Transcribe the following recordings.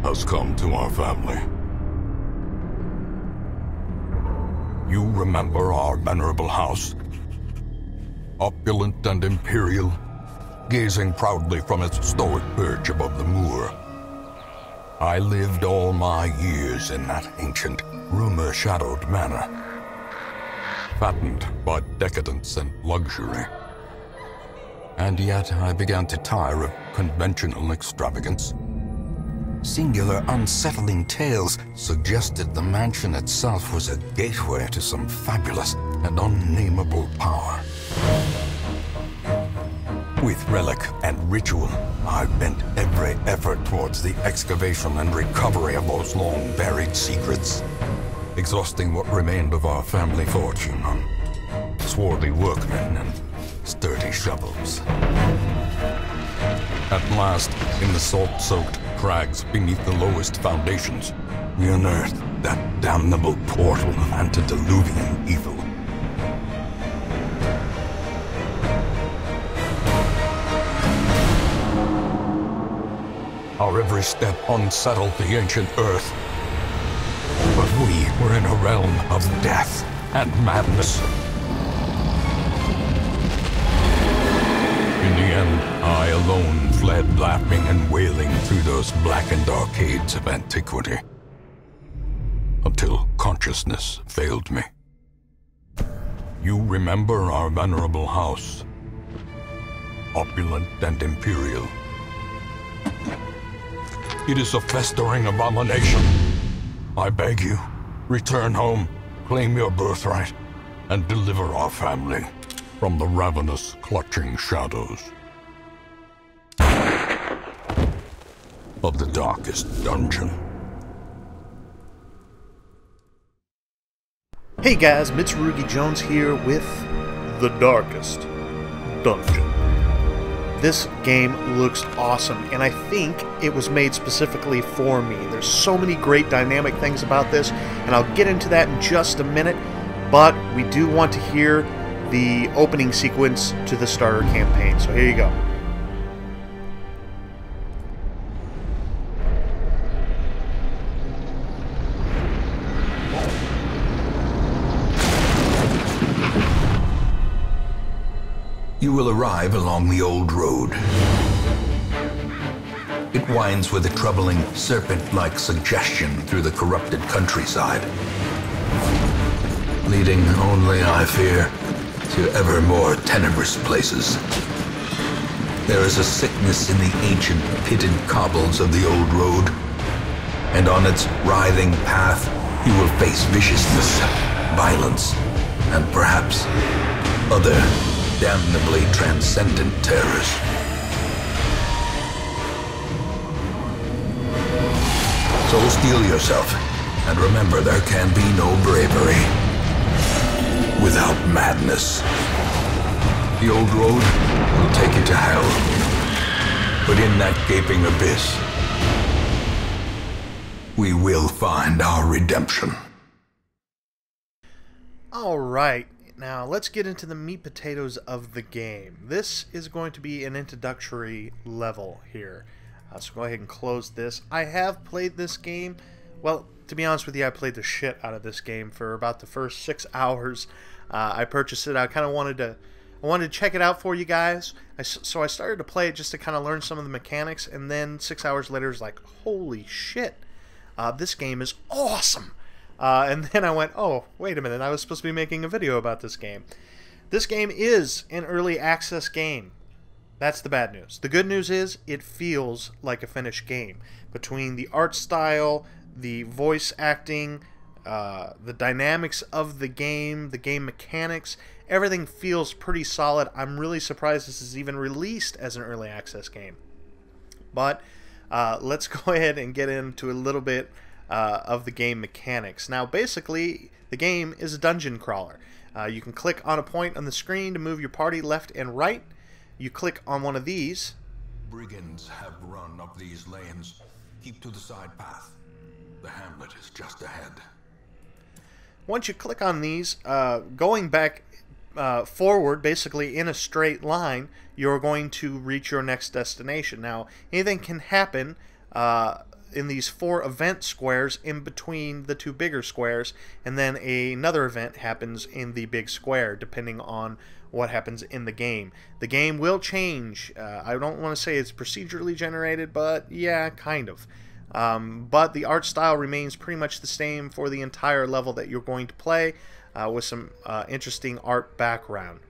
has come to our family. You remember our venerable house? Opulent and imperial, gazing proudly from its stoic perch above the moor. I lived all my years in that ancient, rumor-shadowed manor, fattened by decadence and luxury. And yet I began to tire of conventional extravagance. Singular, unsettling tales suggested the mansion itself was a gateway to some fabulous and unnameable power. With relic and ritual, I bent every effort towards the excavation and recovery of those long-buried secrets, exhausting what remained of our family fortune on swarthy workmen and sturdy shovels. At last, in the salt-soaked crags beneath the lowest foundations, we unearthed that damnable portal of antediluvian evil. Our every step unsettled the ancient earth. But we were in a realm of death and madness. In the end, I alone fled laughing and wailing through those blackened arcades of antiquity, until consciousness failed me. You remember our venerable house, opulent and imperial. It is a festering abomination. I beg you, return home, claim your birthright, and deliver our family from the ravenous, clutching shadows of the darkest dungeon. Hey guys, Mitsurugi Jones here with The Darkest Dungeon. This game looks awesome, and I think it was made specifically for me. There's so many great dynamic things about this, and I'll get into that in just a minute, but we do want to hear the opening sequence to the starter campaign, so here you go. You will arrive along the old road. It winds with a troubling, serpent-like suggestion through the corrupted countryside, leading only, I fear, to ever more tenebrous places. There is a sickness in the ancient, pitted cobbles of the old road, and on its writhing path you will face viciousness, violence, and perhaps other damnably transcendent terrors. So steel yourself, and remember there can be no bravery without madness. The old road will take you to hell, but in that gaping abyss, we will find our redemption. All right. Now, let's get into the meat potatoes of the game. This is going to be an introductory level here. So go ahead and close this. I have played this game. Well, to be honest with you, I played the shit out of this game for about the first 6 hours. I purchased it. I kind of wanted to check it out for you guys. So I started to play it just to kind of learn some of the mechanics. And then 6 hours later, it's like, holy shit, this game is awesome. And then I went, oh, wait a minute, I was supposed to be making a video about this game. This game is an early access game. That's the bad news. The good news is it feels like a finished game. Between the art style, the voice acting, the dynamics of the game mechanics, everything feels pretty solid. I'm really surprised this is even released as an early access game. But let's go ahead and get into a little bit of the game mechanics. Now, basically, the game is a dungeon crawler. You can click on a point on the screen to move your party left and right. You click on one of these. Brigands have run up these lanes. Keep to the side path. The hamlet is just ahead. Once you click on these, going back forward, basically in a straight line, you're going to reach your next destination. Now, anything can happen in these 4 event squares in between the 2 bigger squares, and then another event happens in the big square depending on what happens in the game. The game will change. I don't want to say it's procedurally generated, but yeah, kind of. But the art style remains pretty much the same for the entire level that you're going to play, with some interesting art background.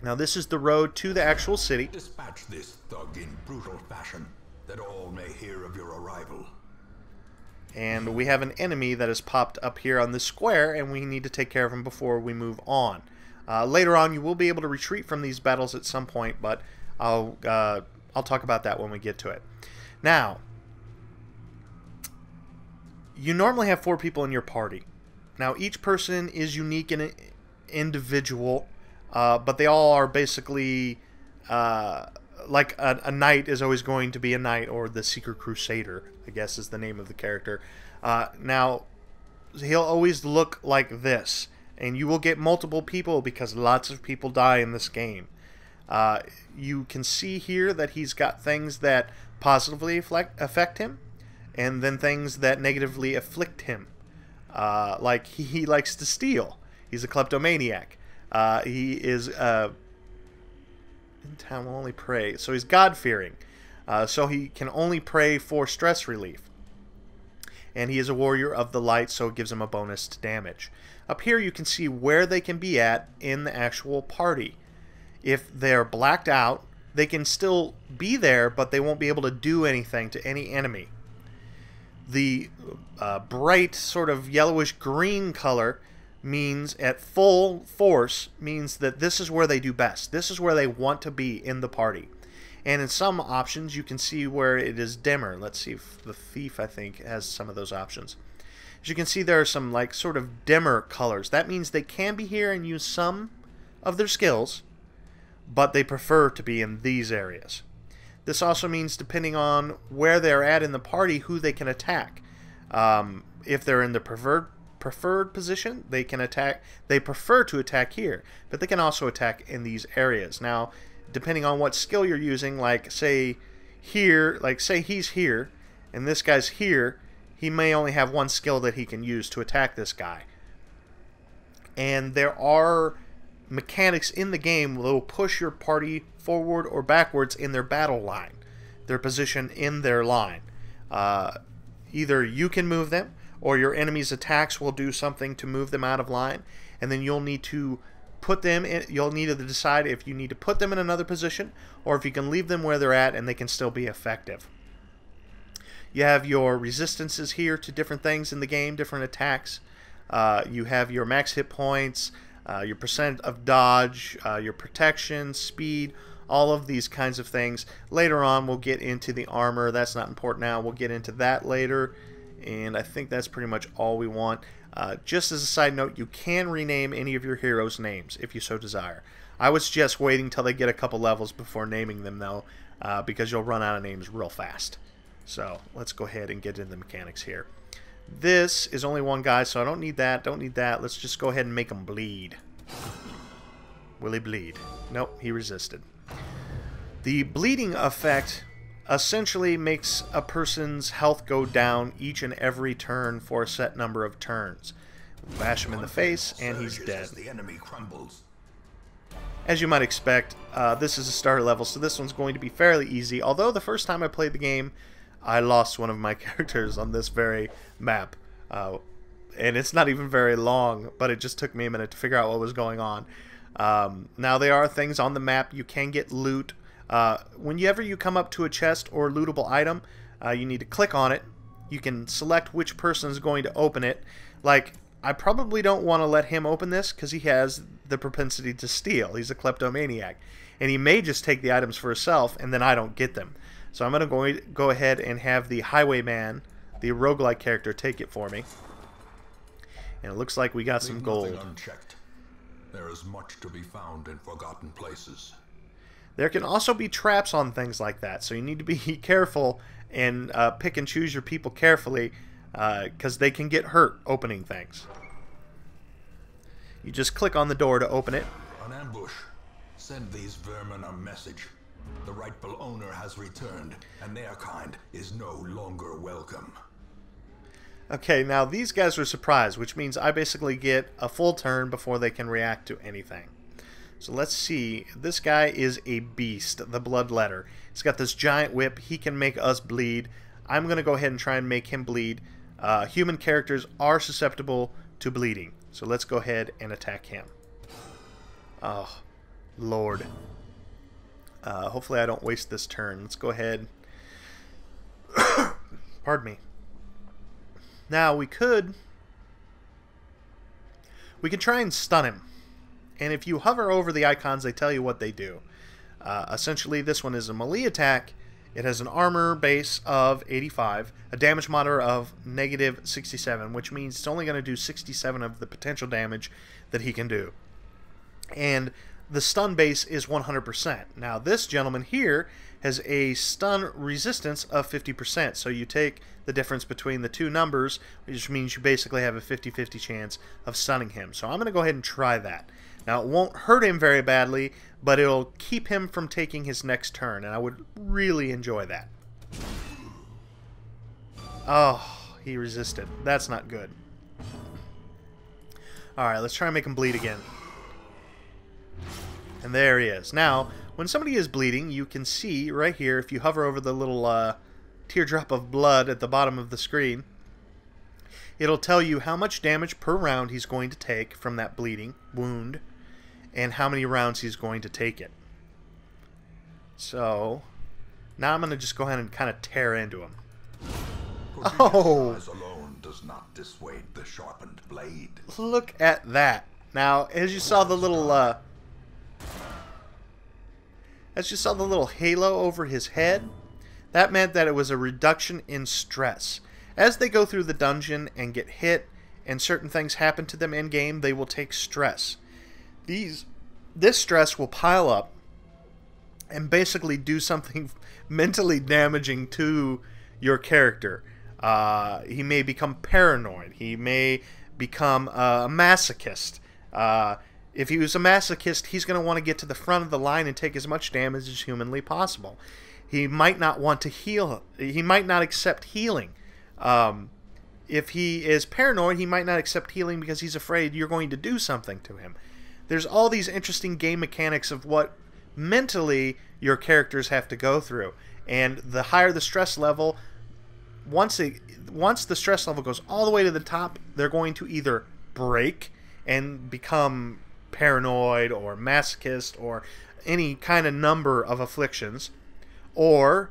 Now this is the road to the actual city. Dispatch this thug in brutal fashion, that all may hear of your arrival. And we have an enemy that has popped up here on this square, and we need to take care of him before we move on. Later on, you will be able to retreat from these battles at some point, but I'll talk about that when we get to it. Now, you normally have 4 people in your party. Now, each person is unique and individual, but they all are basically like a knight is always going to be a knight, or the Secret Crusader, I guess is the name of the character. Now, he'll always look like this, and you will get multiple people because lots of people die in this game. You can see here that he's got things that positively affect him, and then things that negatively afflict him. Like he likes to steal. He's a kleptomaniac. He is in town will only pray. So he's God-fearing. So he can only pray for stress relief. And he is a warrior of the light, so it gives him a bonus to damage. Up here you can see where they can be at in the actual party. If they're blacked out, they can still be there, but they won't be able to do anything to any enemy. The bright sort of yellowish green color means at full force means that this is where they do best. This is where they want to be in the party. And in some options you can see where it is dimmer. Let's see if the thief, I think, has some of those options. As you can see, there are some like sort of dimmer colors. That means they can be here and use some of their skills, but they prefer to be in these areas. This also means depending on where they're at in the party, who they can attack. If they're in the preferred position, they can attack. They prefer to attack here, but they can also attack in these areas. Now, depending on what skill you're using, like say here, like say he's here, and this guy's here, he may only have one skill that he can use to attack this guy. And there are mechanics in the game that will push your party forward or backwards in their battle line, their position in their line. Either you can move them, or your enemy's attacks will do something to move them out of line, and then you'll need to put them in. You'll need to decide if you need to put them in another position, or if you can leave them where they're at and they can still be effective. You have your resistances here to different things in the game, different attacks. You have your max hit points, your percent of dodge, your protection, speed, all of these kinds of things. Later on we'll get into the armor. That's not important now. We'll get into that later. And I think that's pretty much all we want. Just as a side note, you can rename any of your heroes' names if you so desire. I would suggest waiting till they get a couple levels before naming them, though, because you'll run out of names real fast. So let's go ahead and get into the mechanics here. This is only one guy, so I don't need that. Don't need that. Let's just go ahead and make him bleed. Will he bleed? Nope, he resisted. The bleeding effect essentially makes a person's health go down each and every turn for a set number of turns. Bash him in the face, and he's dead. The enemy crumbles. As you might expect, this is a starter level, so this one's going to be fairly easy. Although the first time I played the game, I lost one of my characters on this very map. And it's not even very long, but it just took me a minute to figure out what was going on. Now, there are things on the map. You can get loot. Whenever you come up to a chest or lootable item, you need to click on it. You can select which person is going to open it. Like, I probably don't want to let him open this because he has the propensity to steal. He's a kleptomaniac. And he may just take the items for himself, and then I don't get them. So I'm going to go ahead and have the Highwayman, the roguelike character, take it for me. And it looks like we got some gold. Nothing unchecked. There is much to be found in forgotten places. There can also be traps on things like that, so you need to be careful and pick and choose your people carefully, because they can get hurt opening things. You just click on the door to open it. An ambush. Send these vermin a message. The rightful owner has returned, and their kind is no longer welcome. Okay, now these guys are surprised, which means I basically get a full turn before they can react to anything. So let's see. This guy is a beast, the Bloodletter. He's got this giant whip. He can make us bleed. I'm going to go ahead and try and make him bleed. Human characters are susceptible to bleeding. So let's go ahead and attack him. Oh, Lord. Hopefully I don't waste this turn. Let's go ahead. Pardon me. Now we could try and stun him. And if you hover over the icons, they tell you what they do. Essentially, this one is a melee attack. It has an armor base of 85, a damage modifier of negative 67, which means it's only going to do 67 of the potential damage that he can do. And the stun base is 100%. Now, this gentleman here has a stun resistance of 50%. So you take the difference between the two numbers, which means you basically have a 50-50 chance of stunning him. So I'm going to go ahead and try that. Now, it won't hurt him very badly, but it'll keep him from taking his next turn, and I would really enjoy that. Oh, he resisted. That's not good. Alright, let's try and make him bleed again. And there he is. Now, when somebody is bleeding, you can see right here, if you hover over the little teardrop of blood at the bottom of the screen, it'll tell you how much damage per round he's going to take from that bleeding wound, and how many rounds he's going to take it. So, now I'm going to just go ahead and kind of tear into him. Oh! Size alone does not dissuade the sharpened blade. Look at that. Now, as you saw the little halo over his head, that meant that it was a reduction in stress. As they go through the dungeon and get hit, and certain things happen to them in-game, they will take stress. This stress will pile up and basically do something mentally damaging to your character. He may become paranoid. He may become a masochist. If he was a masochist, he's going to want to get to the front of the line and take as much damage as humanly possible. He might not want to heal. He might not accept healing. If he is paranoid, he might not accept healing because he's afraid you're going to do something to him. There's all these interesting game mechanics of what mentally your characters have to go through. And the higher the stress level, once the stress level goes all the way to the top, they're going to either break and become paranoid or masochist or any kind of number of afflictions, or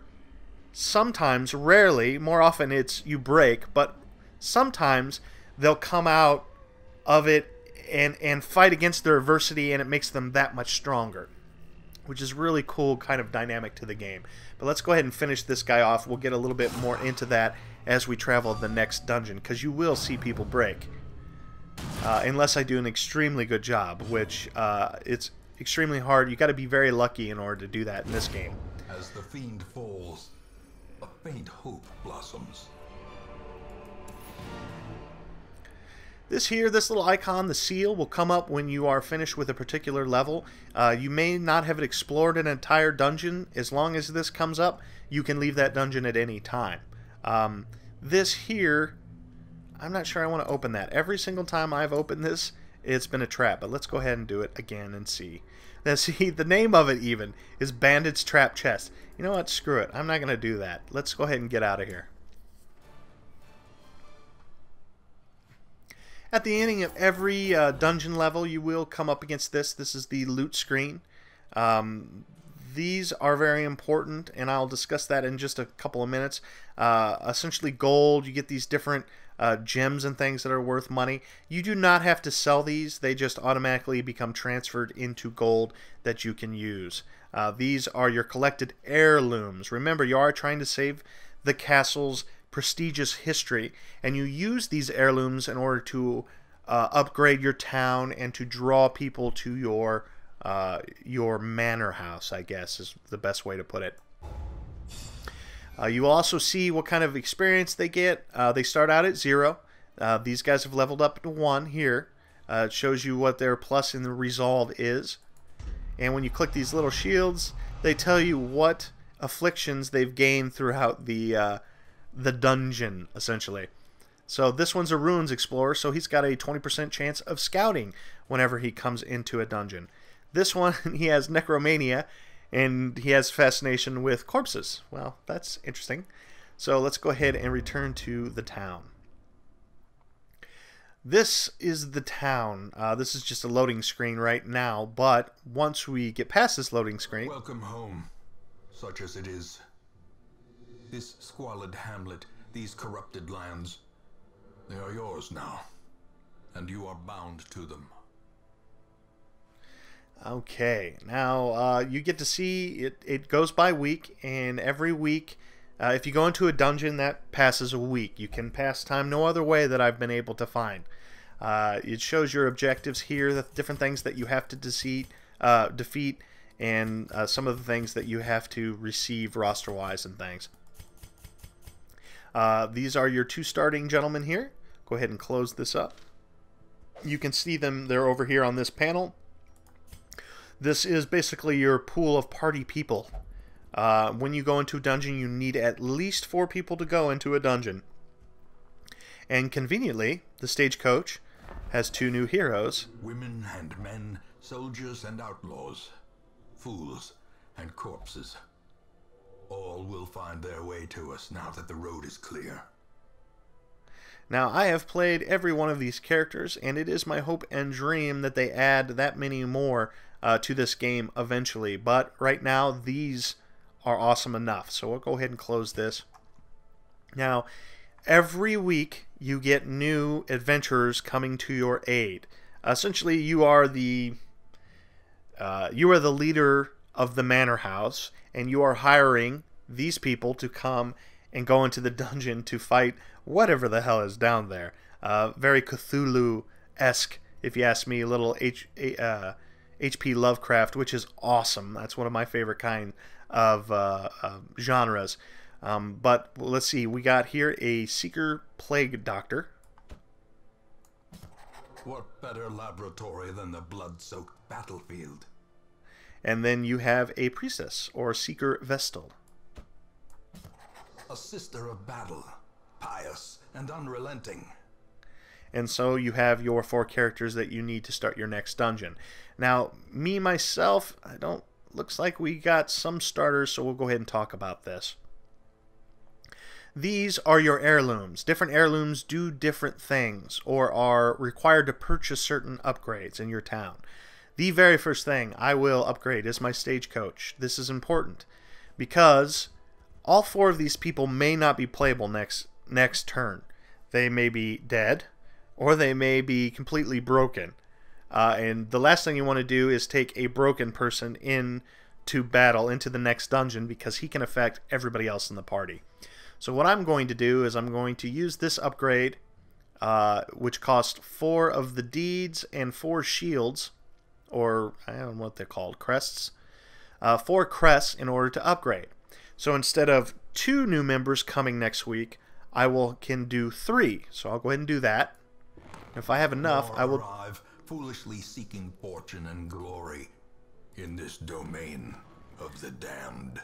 sometimes, rarely, more often it's you break, but sometimes they'll come out of it and fight against their adversity, and it makes them that much stronger, which is really cool kind of dynamic to the game. But let's go ahead and finish this guy off. We'll get a little bit more into that as we travel the next dungeon, because you will see people break. Unless I do an extremely good job, which it's extremely hard. You got to be very lucky in order to do that in this game. As the fiend falls, a faint hope blossoms. This little icon, the seal, will come up when you are finished with a particular level. You may not have explored an entire dungeon. As long as this comes up, you can leave that dungeon at any time. This here, I'm not sure I want to open that. Every single time I've opened this, it's been a trap. But let's go ahead and do it again and see. Now see, the name of it even is Bandit's Trap Chest. You know what? Screw it. I'm not going to do that. Let's go ahead and get out of here. At the ending of every dungeon level, you will come up against this. This is the loot screen. These are very important, and I'll discuss that in just a couple of minutes. Essentially gold, you get these different gems and things that are worth money. You do not have to sell these. They just automatically become transferred into gold that you can use. These are your collected heirlooms. Remember, you are trying to save the castle's prestigious history, and you use these heirlooms in order to upgrade your town and to draw people to your manor house, I guess is the best way to put it. You will also see what kind of experience they get. They start out at 0. These guys have leveled up to 1 here. It shows you what their plus in the resolve is. And when you click these little shields, they tell you what afflictions they've gained throughout the dungeon, essentially. So this one's a runes explorer, so he's got a 20% chance of scouting whenever he comes into a dungeon. This one, he has necromania, and he has fascination with corpses. Well, that's interesting. So let's go ahead and return to the town. This is the town. This is just a loading screen right now, but once we get past this loading screen... Welcome home, such as it is. This squalid hamlet, these corrupted lands, they are yours now, and you are bound to them. Okay, now you get to see it goes by week, and every week, if you go into a dungeon, that passes a week. You can pass time no other way that I've been able to find. It shows your objectives here, the different things that you have to defeat, and some of the things that you have to receive roster-wise and things. These are your two starting gentlemen here. Go ahead and close this up. You can see them. They're over here on this panel. This is basically your pool of party people. When you go into a dungeon, you need at least 4 people to go into a dungeon. And conveniently, the stagecoach has 2 new heroes. Women and men, soldiers and outlaws, fools and corpses. All will find their way to us now that the road is clear. Now, I have played every one of these characters, and it is my hope and dream that they add that many more to this game eventually. But right now, these are awesome enough. So we'll go ahead and close this. Now, every week, you get new adventurers coming to your aid. Essentially, you are the leader of the manor house, and you are hiring these people to come and go into the dungeon to fight whatever the hell is down there. Very Cthulhu-esque, if you ask me, a little H.P. Lovecraft, which is awesome. That's one of my favorite kind of genres. But let's see, we got here a Seeker Plague Doctor. What better laboratory than the blood-soaked battlefield? And then you have a Priestess, or Seeker Vestal. A sister of battle, pious and unrelenting. And so you have your 4 characters that you need to start your next dungeon. Now, me, myself, looks like we got some starters, so we'll go ahead and talk about this. These are your heirlooms. Different heirlooms do different things, or are required to purchase certain upgrades in your town. The very first thing I will upgrade is my stagecoach. This is important, because all 4 of these people may not be playable next turn. They may be dead, or they may be completely broken. And the last thing you want to do is take a broken person into battle, into the next dungeon, because he can affect everybody else in the party. So what I'm going to do is I'm going to use this upgrade, which costs 4 of the deeds and 4 shields, or I don't know what they're called, crests. 4 crests in order to upgrade. So instead of 2 new members coming next week, I can do 3. So I'll go ahead and do that. If I have enough, I will arrive, foolishly seeking fortune and glory in this domain of the damned.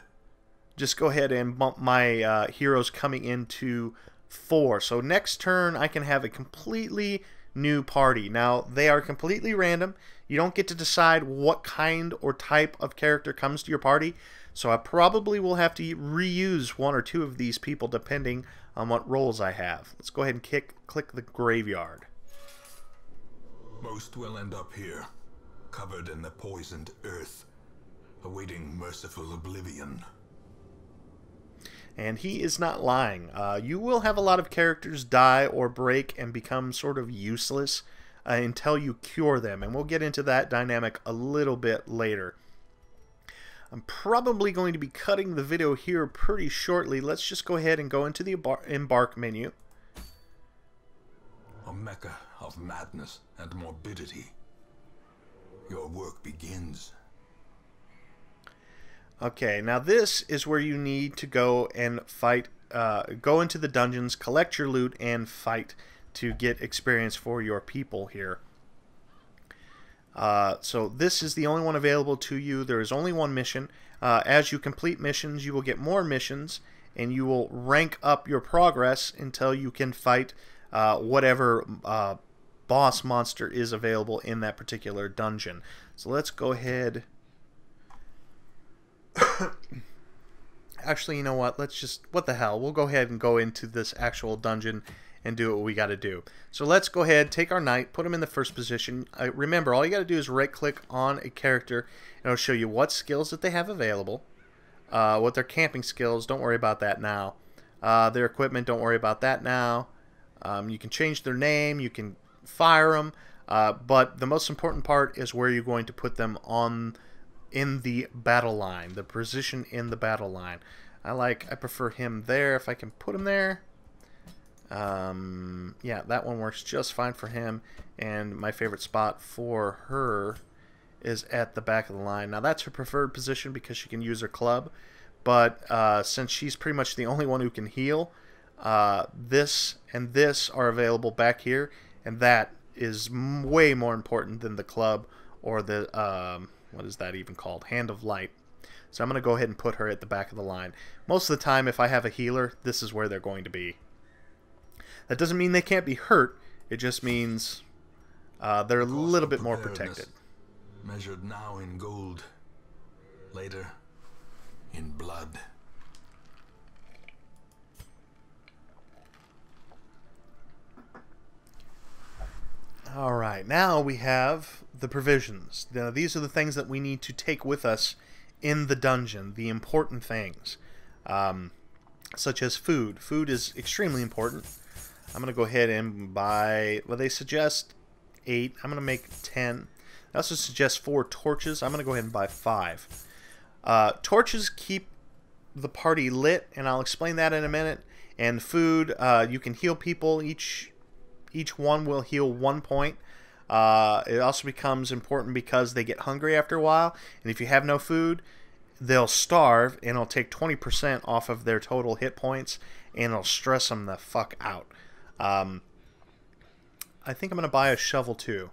Just go ahead and bump my heroes coming into 4. So next turn, I can have a completely new party. Now, they are completely random. You don't get to decide what kind or type of character comes to your party. So I probably will have to reuse 1 or 2 of these people depending on what roles I have. Let's go ahead and click the graveyard. Most will end up here, covered in the poisoned earth, awaiting merciful oblivion. And he is not lying. You will have a lot of characters die or break and become sort of useless until you cure them. And we'll get into that dynamic a little bit later. I'm probably going to be cutting the video here pretty shortly. Let's just go ahead and go into the embark menu. A mecca of madness and morbidity. Your work begins. Okay, now this is where you need to go and fight, go into the dungeons, collect your loot, and fight to get experience for your people here. So this is the only one available to you. There is only one mission. As you complete missions, you will get more missions, and you will rank up your progress until you can fight whatever boss monster is available in that particular dungeon. So let's go ahead. Actually, you know what? Let's just... What the hell? We'll go ahead and go into this actual dungeon and do what we got to do. So let's go ahead, take our knight, put him in the first position. Remember, all you got to do is right-click on a character, and it'll show you what skills that they have available, what their camping skills. Don't worry about that now. Their equipment, don't worry about that now. You can change their name, you can fire them, but the most important part is where you're going to put them in the battle line, the position in the battle line. I prefer him there if I can put him there. Yeah, that one works just fine for him, and my favorite spot for her is at the back of the line. Now that's her preferred position because she can use her club, but since she's pretty much the only one who can heal, this and this are available back here, and that is way more important than the club or the what is that even called? Hand of Light. So I'm going to go ahead and put her at the back of the line. Most of the time, if I have a healer, this is where they're going to be. That doesn't mean they can't be hurt. It just means they're a little bit more protected. Measured now in gold, later in blood. Alright, now we have the provisions. Now, these are the things that we need to take with us in the dungeon, the important things, such as food. Food is extremely important. I'm going to go ahead and buy, well, they suggest 8. I'm going to make 10. They also suggest 4 torches. I'm going to go ahead and buy 5. Torches keep the party lit, and I'll explain that in a minute. And food, you can heal people. Each one will heal 1 point. It also becomes important because they get hungry after a while, and if you have no food, they'll starve, and it'll take 20% off of their total hit points, and it'll stress them the fuck out. I think I'm going to buy a shovel too,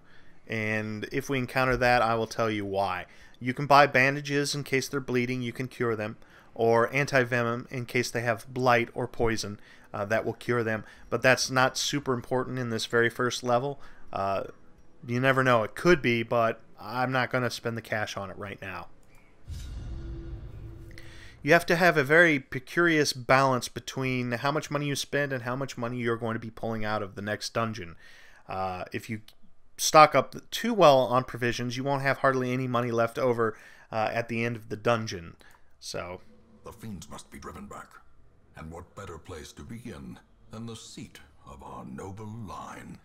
and if we encounter that, I will tell you why. You can buy bandages in case they're bleeding, you can cure them, or anti-venom in case they have blight or poison. That will cure them, but that's not super important in this very first level. You never know, it could be, but I'm not going to spend the cash on it right now. You have to have a very precarious balance between how much money you spend and how much money you're going to be pulling out of the next dungeon. If you stock up too well on provisions, you won't have hardly any money left over at the end of the dungeon. So the fiends must be driven back. And what better place to begin than the seat of our noble line?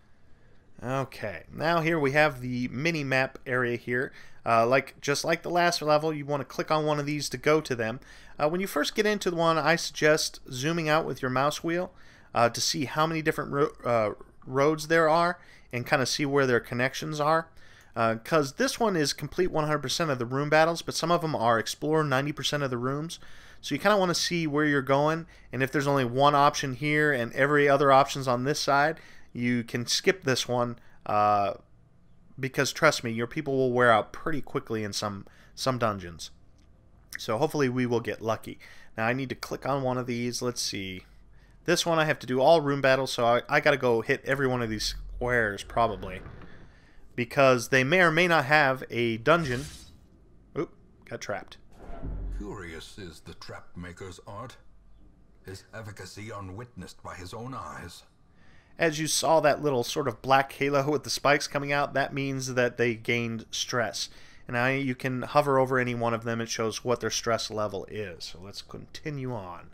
Okay, now here we have the mini-map area here. Just like the last level, you want to click on one of these to go to them. When you first get into the one, I suggest zooming out with your mouse wheel to see how many different roads there are and kind of see where their connections are. Because this one is complete 100% of the room battles, but some of them are explore 90% of the rooms. So you kind of want to see where you're going, and if there's only one option here and every other option's on this side, you can skip this one because trust me, your people will wear out pretty quickly in some dungeons. So hopefully we will get lucky. Now I need to click on one of these. Let's see. This one I have to do all room battles, so I got to go hit every one of these squares probably, because they may or may not have a dungeon. Oop, got trapped. Curious is the trap maker's art, his efficacy unwitnessed by his own eyes. As you saw that little sort of black halo with the spikes coming out, that means that they gained stress. And now you can hover over any one of them. It shows what their stress level is. So let's continue on.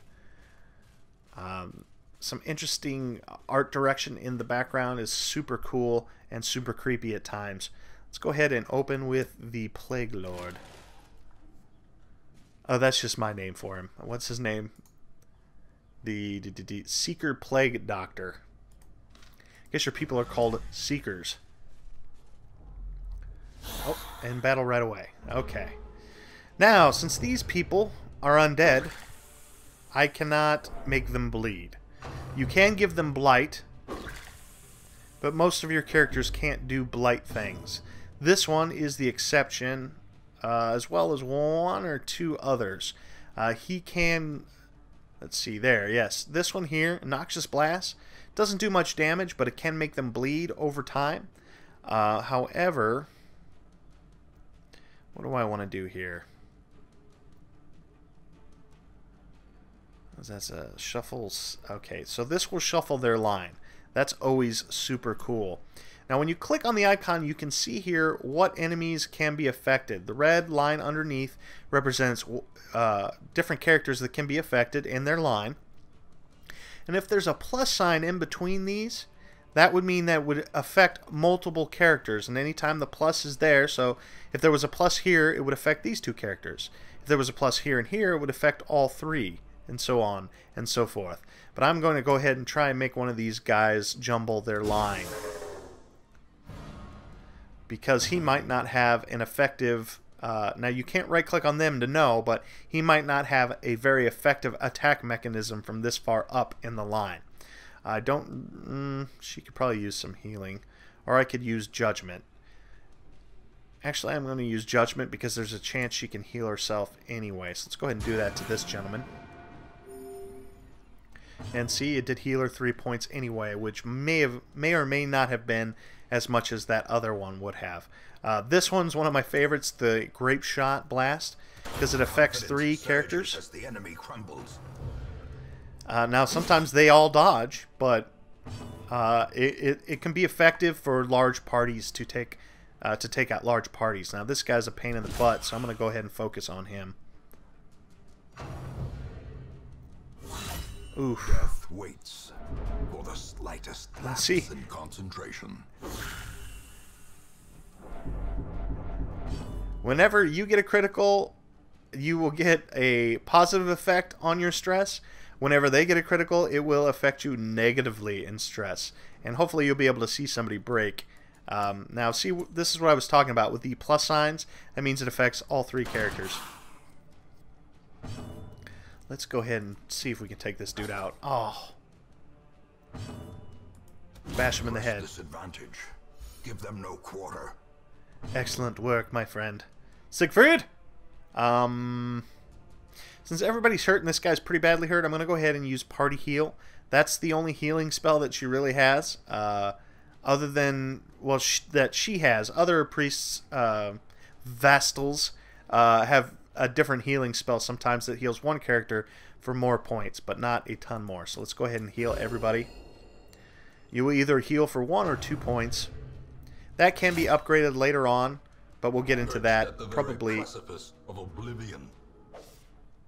Some interesting art direction in the background is super cool and super creepy at times. Let's go ahead and open with the Plague Lord. Oh, that's just my name for him. What's his name? The Seeker Plague Doctor. I guess your people are called Seekers. Oh, and battle right away. Okay. Now, since these people are undead, I cannot make them bleed. You can give them blight, but most of your characters can't do blight things. This one is the exception, as well as one or two others. He can, let's see there, yes. This one here, Noxious Blast, doesn't do much damage, but it can make them bleed over time. However, what do I want to do here? That's a shuffle. Okay, so this will shuffle their line. That's always super cool. Now when you click on the icon, you can see here what enemies can be affected. The red line underneath represents different characters that can be affected in their line. And if there's a plus sign in between these, that would mean that would affect multiple characters. And anytime the plus is there, so if there was a plus here, it would affect these two characters. If there was a plus here and here, it would affect all three, and so on and so forth. But I'm going to go ahead and try and make one of these guys jumble their line, because he might not have an effective... now you can't right click on them to know, but he might not have a very effective attack mechanism from this far up in the line. I don't... she could probably use some healing, or I could use Judgment. Actually, I'm going to use Judgment because there's a chance she can heal herself anyway. So let's go ahead and do that to this gentleman. And see, it did heal her 3 points anyway, which may or may not have been as much as that other one would have. This one's one of my favorites, the Grape Shot Blast, because it affects 3 characters. As the enemy crumbles. Now, sometimes they all dodge, but it can be effective for large parties to take out large parties. Now, this guy's a pain in the butt, so I'm going to go ahead and focus on him. Oof. Death waits for the slightest Let's see. lapse in concentration. Whenever you get a critical, you will get a positive effect on your stress. Whenever they get a critical, it will affect you negatively in stress. And hopefully you'll be able to see somebody break. Now, see, this is what I was talking about with the plus signs. That means it affects all 3 characters. Let's go ahead and see if we can take this dude out. Oh. Bash him in the head. Disadvantage. Give them no quarter. Excellent work, my friend. Siegfried! Since everybody's hurt and this guy's pretty badly hurt, I'm going to go ahead and use Party Heal. That's the only healing spell that she really has. Other than, well, that she has. Other priests, Vastals, have a different healing spell sometimes that heals one character for more points, but not a ton more. So let's go ahead and heal everybody. You will either heal for 1 or 2 points. That can be upgraded later on, but we'll get into that probably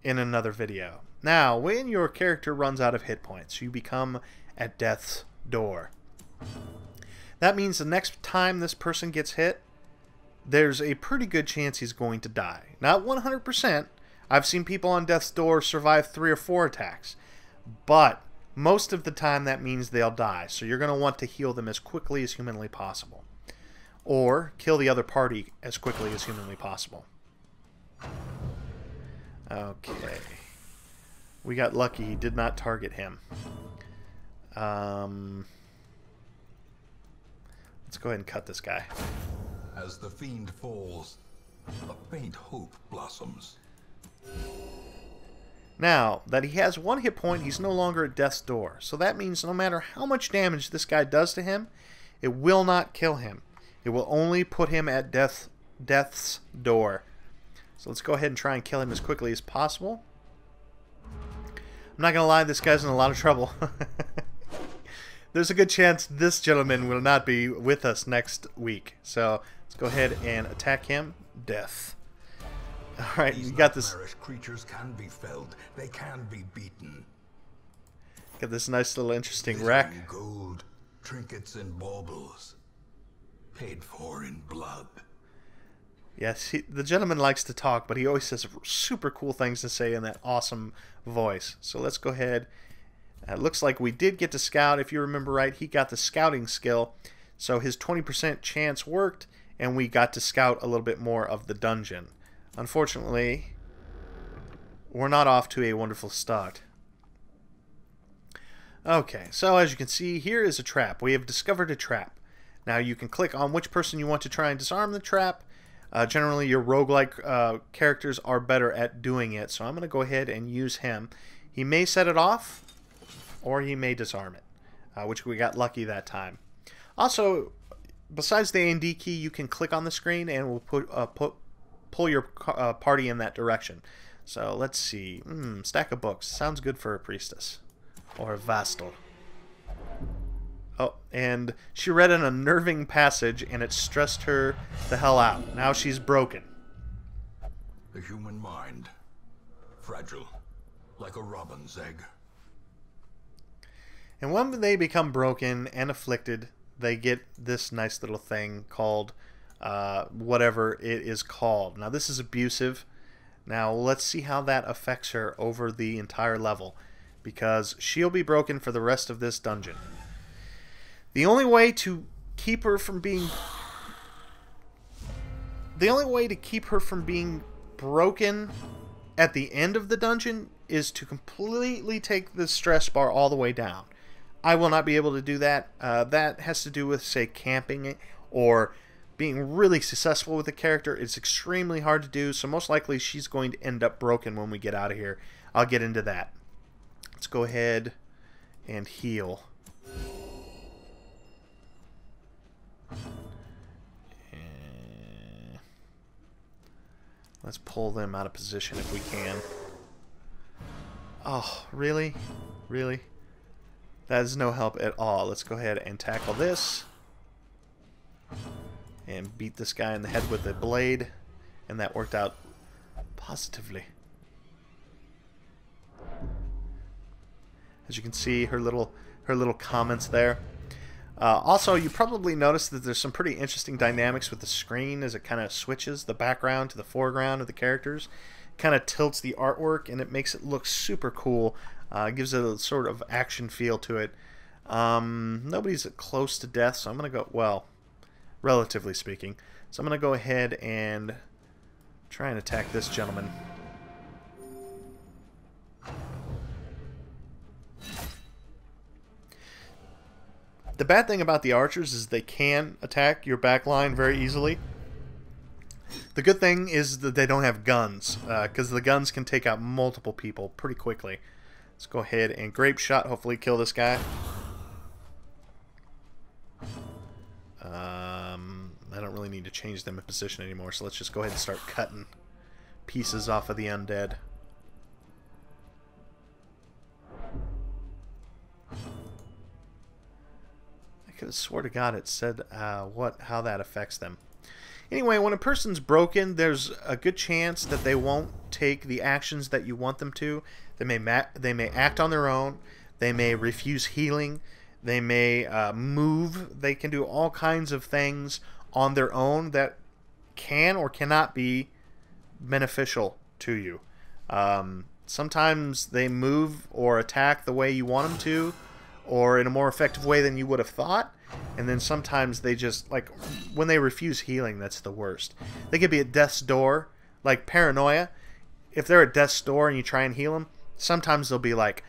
in another video. Now, when your character runs out of hit points, you become at death's door. That means the next time this person gets hit, there's a pretty good chance he's going to die. Not 100%. I've seen people on death's door survive 3 or 4 attacks. But most of the time that means they'll die. So you're going to want to heal them as quickly as humanly possible. Or kill the other party as quickly as humanly possible. Okay. We got lucky. He did not target him. Let's go ahead and cut this guy. As the fiend falls, a faint hope blossoms. Now, that he has 1 hit point, he's no longer at death's door. So that means no matter how much damage this guy does to him, it will not kill him. It will only put him at death's door. So let's go ahead and try and kill him as quickly as possible. I'm not going to lie, this guy's in a lot of trouble. There's a good chance this gentleman will not be with us next week. So let's go ahead and attack him. Death. Alright, you got this. Creatures can be felled. They can be beaten. Got this nice little interesting rack. Gold, trinkets and baubles. Paid for in blood. Yes, the gentleman likes to talk, but he always has super cool things to say in that awesome voice. So let's go ahead. It looks like we did get to scout. If you remember right, he got the scouting skill. So his 20% chance worked, and we got to scout a little bit more of the dungeon. Unfortunately, we're not off to a wonderful start. Okay, so as you can see, here is a trap. We have discovered a trap. Now you can click on which person you want to try and disarm the trap. Generally, your roguelike characters are better at doing it, so I'm going to go ahead and use him. He may set it off, or he may disarm it, which we got lucky that time. Also, besides the A and D key, you can click on the screen and we'll pull your party in that direction. So let's see. Stack of books. Sounds good for a priestess. Or a vastal. Oh, and she read an unnerving passage and it stressed her the hell out. Now she's broken. The human mind. Fragile. Like a robin's egg. And when they become broken and afflicted, they get this nice little thing called whatever it is called. Now this is abusive. Now let's see how that affects her over the entire level, because she'll be broken for the rest of this dungeon. The only way to keep her from being broken at the end of the dungeon is to completely take the stress bar all the way down. I will not be able to do that. That has to do with, say, camping or being really successful with a character. It's extremely hard to do, so most likely she's going to end up broken when we get out of here. I'll get into that. Let's go ahead and heal. And let's pull them out of position if we can. Oh, really? Really? That is no help at all. Let's go ahead and tackle this. And beat this guy in the head with a blade. And that worked out positively. As you can see, her little comments there. Also, you probably noticed that there's some pretty interesting dynamics with the screen as it kind of switches the background to the foreground of the characters. Kind of tilts the artwork and it makes it look super cool. Gives it a sort of action feel to it. Nobody's close to death, so I'm going to go, well, relatively speaking. So I'm going to go ahead and try and attack this gentleman. The bad thing about the archers is they can attack your back line very easily. The good thing is that they don't have guns, because the guns can take out multiple people pretty quickly. Let's go ahead and grape shot, hopefully kill this guy. I don't really need to change them in position anymore, so let's just go ahead and start cutting pieces off of the undead. I could have swore to God it said how that affects them. Anyway, when a person's broken, there's a good chance that they won't take the actions that you want them to. They may act on their own. They may refuse healing. They may move. They can do all kinds of things on their own that can or cannot be beneficial to you. Sometimes they move or attack the way you want them to, or in a more effective way than you would have thought. And then sometimes they just, like, when they refuse healing, that's the worst. They could be at death's door, like paranoia. If they're at death's door and you try and heal them, sometimes they'll be like,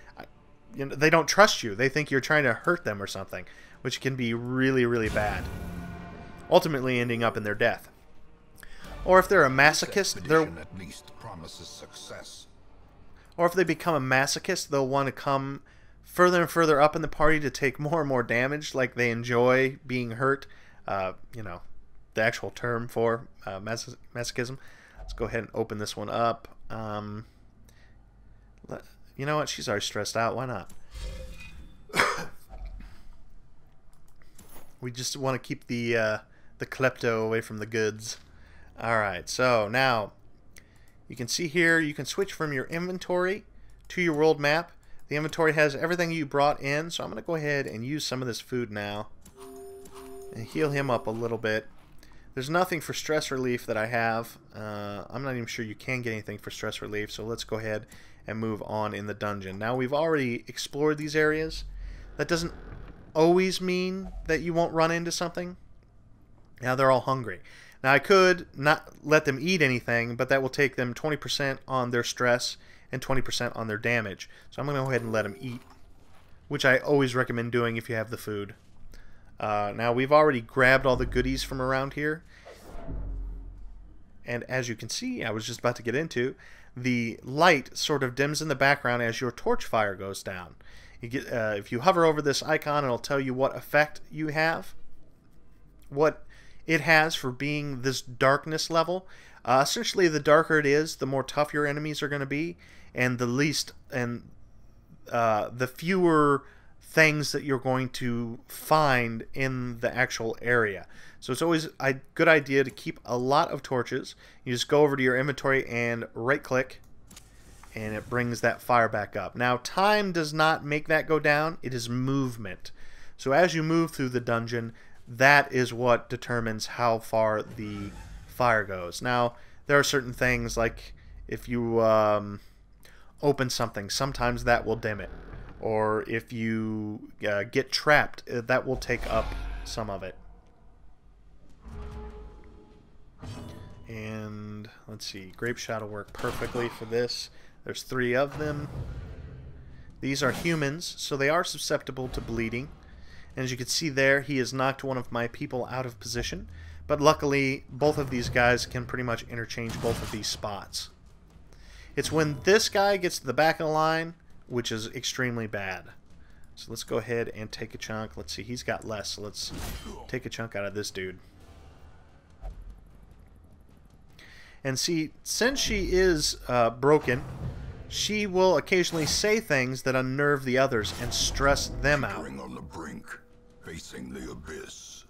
you know, they don't trust you. They think you're trying to hurt them or something, which can be really, really bad. Ultimately ending up in their death. Or if they're a masochist, at least promises success. Or if they become a masochist, they'll want to come further and further up in the party to take more and more damage, like they enjoy being hurt. You know, the actual term for masochism. Let's go ahead and open this one up. You know what? She's already stressed out. Why not? We just want to keep the klepto away from the goods. Alright, so now you can see here you can switch from your inventory to your world map. The inventory has everything you brought in, so I'm going to go ahead and use some of this food now and heal him up a little bit. There's nothing for stress relief that I have. I'm not even sure you can get anything for stress relief, so let's go ahead and move on in the dungeon. Now, we've already explored these areas. That doesn't always mean that you won't run into something. Now they're all hungry. Now, I could not let them eat anything, but that will take them 20% on their stress and 20% on their damage. So I'm going to go ahead and let them eat, which I always recommend doing if you have the food. Now, we've already grabbed all the goodies from around here. And as you can see, I was just about to get into, the light sort of dims in the background as your torch fire goes down. You get, if you hover over this icon, it'll tell you what effect you have, what it has for being this darkness level. Essentially, the darker it is, the more tough your enemies are going to be, and the fewer things that you're going to find in the actual area. So it's always a good idea to keep a lot of torches. You just go over to your inventory and right-click, and it brings that fire back up. Now, time does not make that go down. It is movement. So as you move through the dungeon, that is what determines how far the fire goes. Now, there are certain things, like if you open something, sometimes that will dim it. Or if you get trapped, that will take up some of it. And let's see, grape shot will work perfectly for this. There's 3 of them. These are humans, so they are susceptible to bleeding. And as you can see there, he has knocked one of my people out of position. But luckily, both of these guys can pretty much interchange both of these spots. It's when this guy gets to the back of the line, which is extremely bad. So let's go ahead and take a chunk. Let's see, he's got less, so let's take a chunk out of this dude. And see, since she is broken, she will occasionally say things that unnerve the others and stress them out. On the brink, facing the abyss.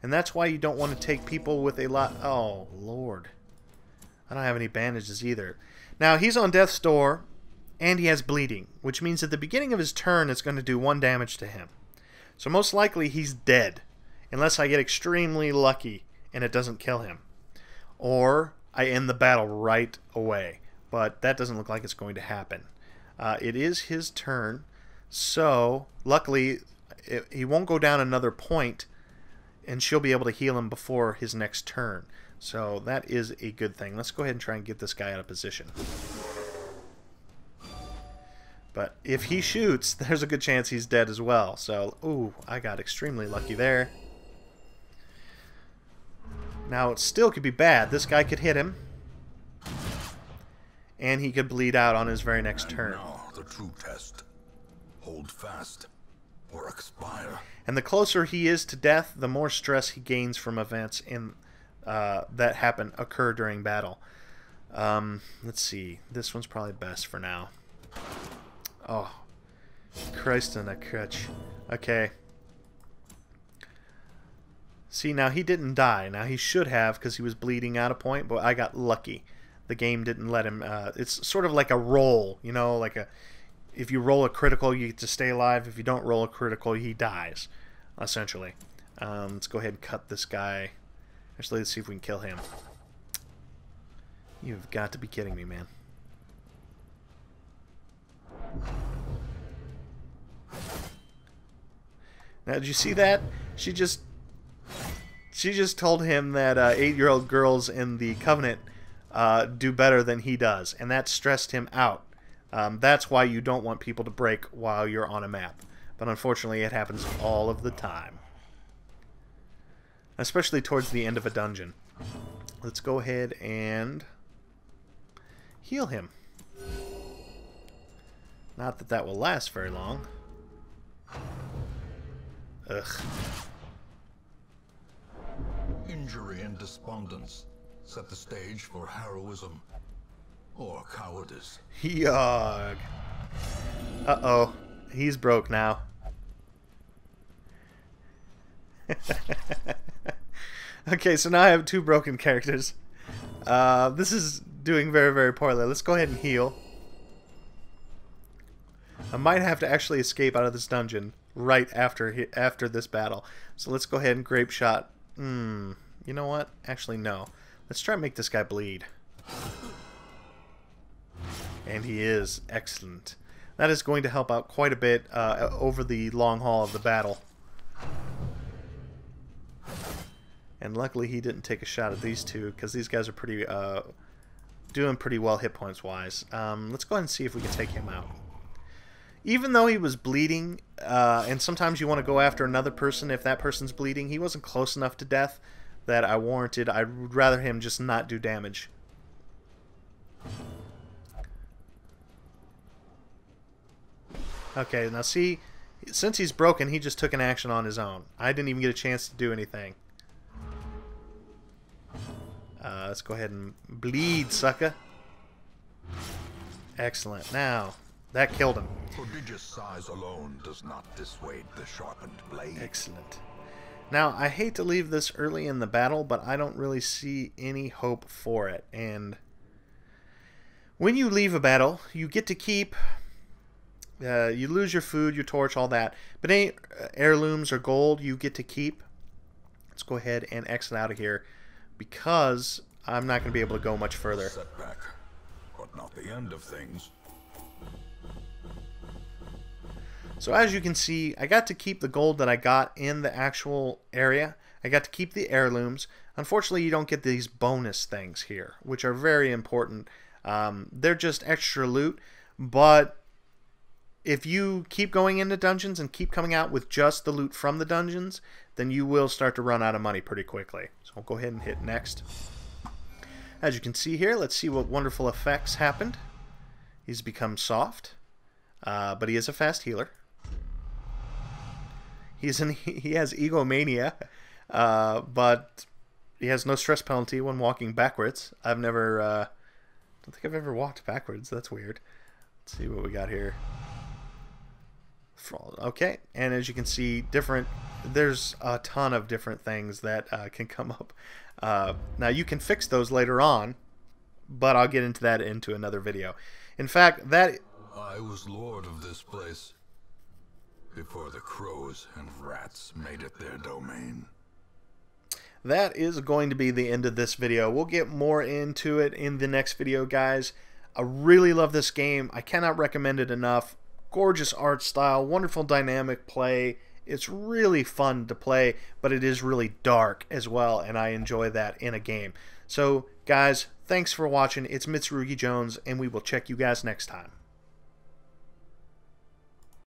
And that's why you don't want to take people with a lot... Oh, Lord. I don't have any bandages either. Now, he's on death's door, and he has bleeding, which means at the beginning of his turn, it's going to do 1 damage to him. So most likely, he's dead, unless I get extremely lucky and it doesn't kill him. Or I end the battle right away. But that doesn't look like it's going to happen. It is his turn, so luckily he won't go down another point, and she'll be able to heal him before his next turn. So that is a good thing. Let's go ahead and try and get this guy out of position. But if he shoots, there's a good chance he's dead as well. So, ooh, I got extremely lucky there. Now, it still could be bad. This guy could hit him, and he could bleed out on his very next turn. Now, the true test. Hold fast, or expire. And the closer he is to death, the more stress he gains from events that occur during battle. Let's see. This one's probably best for now. Oh, Christ on a crutch. Okay. See, now he didn't die. Now he should have, because he was bleeding out a point, but I got lucky. The game didn't let him... it's sort of like a roll, you know, like a... If you roll a critical, you get to stay alive. If you don't roll a critical, he dies, essentially. Let's go ahead and cut this guy. Actually, let's see if we can kill him. You've got to be kidding me, man. Now, did you see that? She just told him that 8-year-old girls in the Covenant do better than he does, and that stressed him out. That's why you don't want people to break while you're on a map. But unfortunately, it happens all of the time. Especially towards the end of a dungeon. Let's go ahead and heal him. Not that that will last very long. Ugh. Injury and despondence set the stage for heroism or cowardice. Yogg. Uh-oh. He's broke now. Okay, so now I have 2 broken characters. This is doing very, very poorly. Let's go ahead and heal. I might have to actually escape out of this dungeon right after this battle. So let's go ahead and grape shot. You know what? Actually, no. Let's try and make this guy bleed. And he is excellent. That is going to help out quite a bit over the long haul of the battle. And luckily he didn't take a shot at these 2, because these guys are pretty doing pretty well hit points wise. Let's go ahead and see if we can take him out. Even though he was bleeding, and sometimes you want to go after another person if that person's bleeding, he wasn't close enough to death that I warranted. I'd rather him just not do damage. Okay, now see, since he's broken, he just took an action on his own. I didn't even get a chance to do anything. Let's go ahead and bleed, sucker. Excellent. Now, that killed him. Prodigious size alone does not dissuade the sharpened blade. Excellent. Now, I hate to leave this early in the battle, but I don't really see any hope for it. And when you leave a battle, you get to keep... you lose your food, your torch, all that. But any heirlooms or gold you get to keep. Let's go ahead and exit out of here, because I'm not going to be able to go much further. Setback, but not the end of things. So as you can see, I got to keep the gold that I got in the actual area. I got to keep the heirlooms. Unfortunately, you don't get these bonus things here, which are very important. They're just extra loot, but if you keep going into dungeons and keep coming out with just the loot from the dungeons, then you will start to run out of money pretty quickly. So I'll go ahead and hit next. As you can see here, let's see what wonderful effects happened. He's become soft, but he is a fast healer. He has egomania, but he has no stress penalty when walking backwards. I've never, don't think I've ever walked backwards. That's weird. Let's see what we got here. Okay, and as you can see, there's a ton of different things that can come up. Now you can fix those later on, but I'll get into that into another video. In fact, I was lord of this place before the crows and rats made it their domain. That is going to be the end of this video. We'll get more into it in the next video, guys. I really love this game. I cannot recommend it enough. Gorgeous art style, wonderful dynamic play. It's really fun to play, but it is really dark as well, and I enjoy that in a game. So, guys, thanks for watching. It's Mitsurugi Jones, and we will check you guys next time.